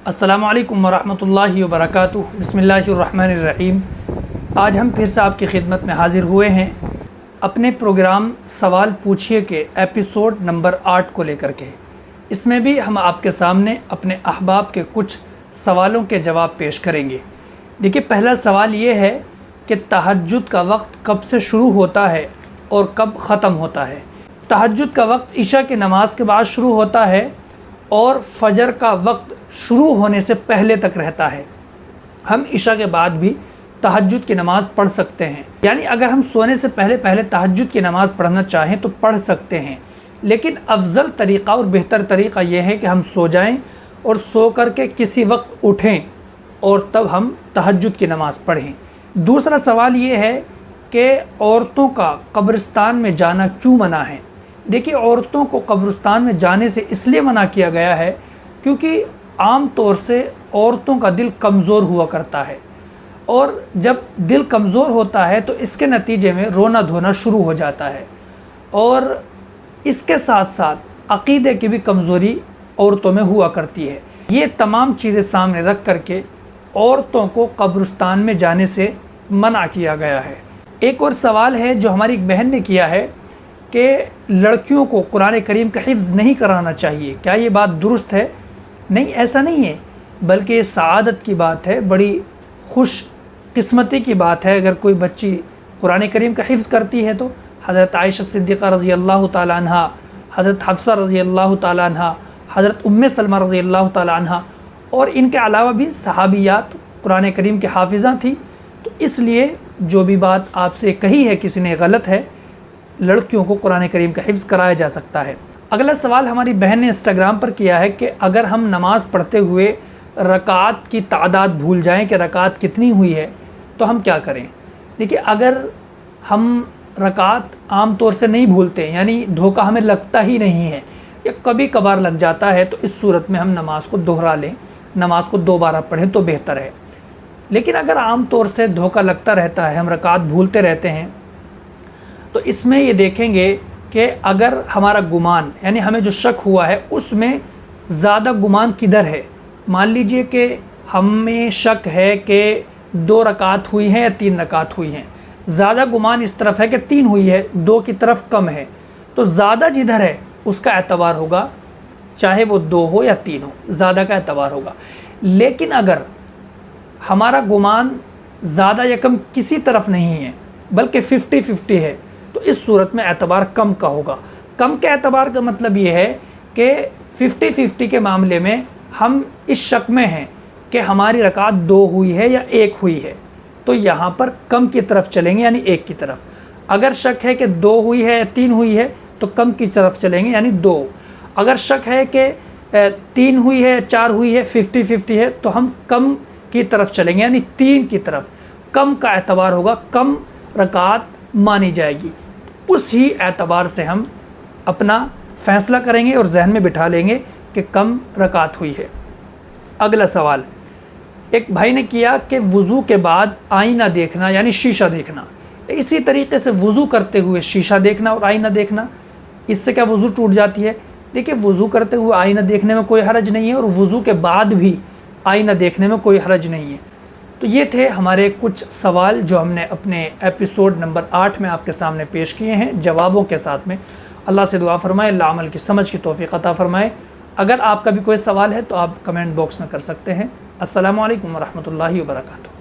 السلام علیکم ورحمۃ اللہ وبرکاتہ۔ بسم اللہ الرحمن الرحیم۔ آج ہم پھر سے آپ کی خدمت میں حاضر ہوئے ہیں اپنے پروگرام سوال پوچھئے کے ایپیسوڈ نمبر 8 کو لے کر کے۔ اس میں بھی ہم آپ کے سامنے اپنے احباب کے کچھ سوالوں کے جواب پیش کریں گے۔ دیکھیے، پہلا سوال یہ ہے کہ تہجد کا وقت کب سے شروع ہوتا ہے اور کب ختم ہوتا ہے؟ تہجد کا وقت عشاء کی نماز کے بعد شروع ہوتا ہے اور فجر کا وقت شروع ہونے سے پہلے تک رہتا ہے۔ ہم عشاء کے بعد بھی تہجد کی نماز پڑھ سکتے ہیں، یعنی اگر ہم سونے سے پہلے تہجد کی نماز پڑھنا چاہیں تو پڑھ سکتے ہیں، لیکن افضل طریقہ اور بہتر طریقہ یہ ہے کہ ہم سو جائیں اور سو کر کے کسی وقت اٹھیں اور تب ہم تہجد کی نماز پڑھیں۔ دوسرا سوال یہ ہے کہ عورتوں کا قبرستان میں جانا کیوں منع ہے؟ دیکھیے، عورتوں کو قبرستان میں جانے سے اس لیے منع کیا گیا ہے کیونکہ عام طور سے عورتوں کا دل کمزور ہوا کرتا ہے، اور جب دل کمزور ہوتا ہے تو اس کے نتیجے میں رونا دھونا شروع ہو جاتا ہے، اور اس کے ساتھ ساتھ عقیدے کی بھی کمزوری عورتوں میں ہوا کرتی ہے۔ یہ تمام چیزیں سامنے رکھ کر کے عورتوں کو قبرستان میں جانے سے منع کیا گیا ہے۔ ایک اور سوال ہے جو ہماری ایک بہن نے کیا ہے کہ لڑکیوں کو قرآن کریم کا حفظ نہیں کرانا چاہیے، کیا یہ بات درست ہے؟ نہیں، ایسا نہیں ہے، بلکہ یہ سعادت کی بات ہے، بڑی خوش قسمتی کی بات ہے اگر کوئی بچی قرآن کریم کا حفظ کرتی ہے۔ تو حضرت عائشہ صدیقہ رضی اللہ تعالیٰ عنہ، حضرت حفصہ رضی اللہ تعالیٰ عنہ، حضرت ام سلمہ رضی اللہ تعالیٰ عنہ اور ان کے علاوہ بھی صحابیات قرآن کریم کے حافظہ تھیں۔ تو اس لیے جو بھی بات آپ سے کہی ہے کسی نے غلط ہے، لڑکیوں کو قرآن کریم کا حفظ کرایا جا سکتا ہے۔ اگلا سوال ہماری بہن نے انسٹاگرام پر کیا ہے کہ اگر ہم نماز پڑھتے ہوئے رکعات کی تعداد بھول جائیں کہ رکعات کتنی ہوئی ہے تو ہم کیا کریں؟ دیکھیے، اگر ہم رکعات عام طور سے نہیں بھولتے، یعنی دھوکہ ہمیں لگتا ہی نہیں ہے یا کبھی کبھار لگ جاتا ہے، تو اس صورت میں ہم نماز کو دہرا لیں، نماز کو دوبارہ پڑھیں تو بہتر ہے۔ لیکن اگر عام طور سے دھوکہ لگتا رہتا ہے، ہم رکعات بھولتے رہتے ہیں، تو اس میں یہ دیکھیں گے کہ اگر ہمارا گمان، یعنی ہمیں جو شک ہوا ہے، اس میں زیادہ گمان کدھر ہے۔ مان لیجئے کہ ہمیں شک ہے کہ 2 رکعات ہوئی ہیں یا 3 رکعات ہوئی ہیں، زیادہ گمان اس طرف ہے کہ 3 ہوئی ہے، 2 کی طرف کم ہے، تو زیادہ جدھر ہے اس کا اعتبار ہوگا، چاہے وہ 2 ہو یا 3 ہو، زیادہ کا اعتبار ہوگا۔ لیکن اگر ہمارا گمان زیادہ یا کم کسی طرف نہیں ہے بلکہ 50-50 ہے، تو اس صورت میں اعتبار کم کا ہوگا۔ کم کے اعتبار کا مطلب یہ ہے کہ 50-50 کے معاملے میں ہم اس شک میں ہیں کہ ہماری رکعت 2 ہوئی ہے یا 1 ہوئی ہے، تو یہاں پر کم کی طرف چلیں گے، یعنی 1 کی طرف۔ اگر شک ہے کہ 2 ہوئی ہے یا 3 ہوئی ہے تو کم کی طرف چلیں گے، یعنی 2۔ اگر شک ہے کہ 3 ہوئی ہے 4 ہوئی ہے، 50-50 ہے، تو ہم کم کی طرف چلیں گے، یعنی 3 کی طرف۔ کم کا اعتبار ہوگا، کم رکعت مانی جائے گی، اس ہی اعتبار سے ہم اپنا فیصلہ کریں گے اور ذہن میں بٹھا لیں گے کہ کم رکعت ہوئی ہے۔ اگلا سوال ایک بھائی نے کیا کہ وضو کے بعد آئینہ دیکھنا، یعنی شیشہ دیکھنا، اسی طریقے سے وضو کرتے ہوئے شیشہ دیکھنا اور آئینہ دیکھنا، اس سے کیا وضو ٹوٹ جاتی ہے؟ دیکھیے، وضو کرتے ہوئے آئینہ دیکھنے میں کوئی حرج نہیں ہے، اور وضو کے بعد بھی آئینہ دیکھنے میں کوئی حرج نہیں ہے۔ تو یہ تھے ہمارے کچھ سوال جو ہم نے اپنے ایپیسوڈ نمبر 8 میں آپ کے سامنے پیش کیے ہیں، جوابوں کے ساتھ میں۔ اللہ سے دعا فرمائے اللہ عمل کی سمجھ کی توفیق عطا فرمائے۔ اگر آپ کا بھی کوئی سوال ہے تو آپ کمنٹ باکس میں کر سکتے ہیں۔ السلام علیکم ورحمۃ اللہ وبرکاتہ۔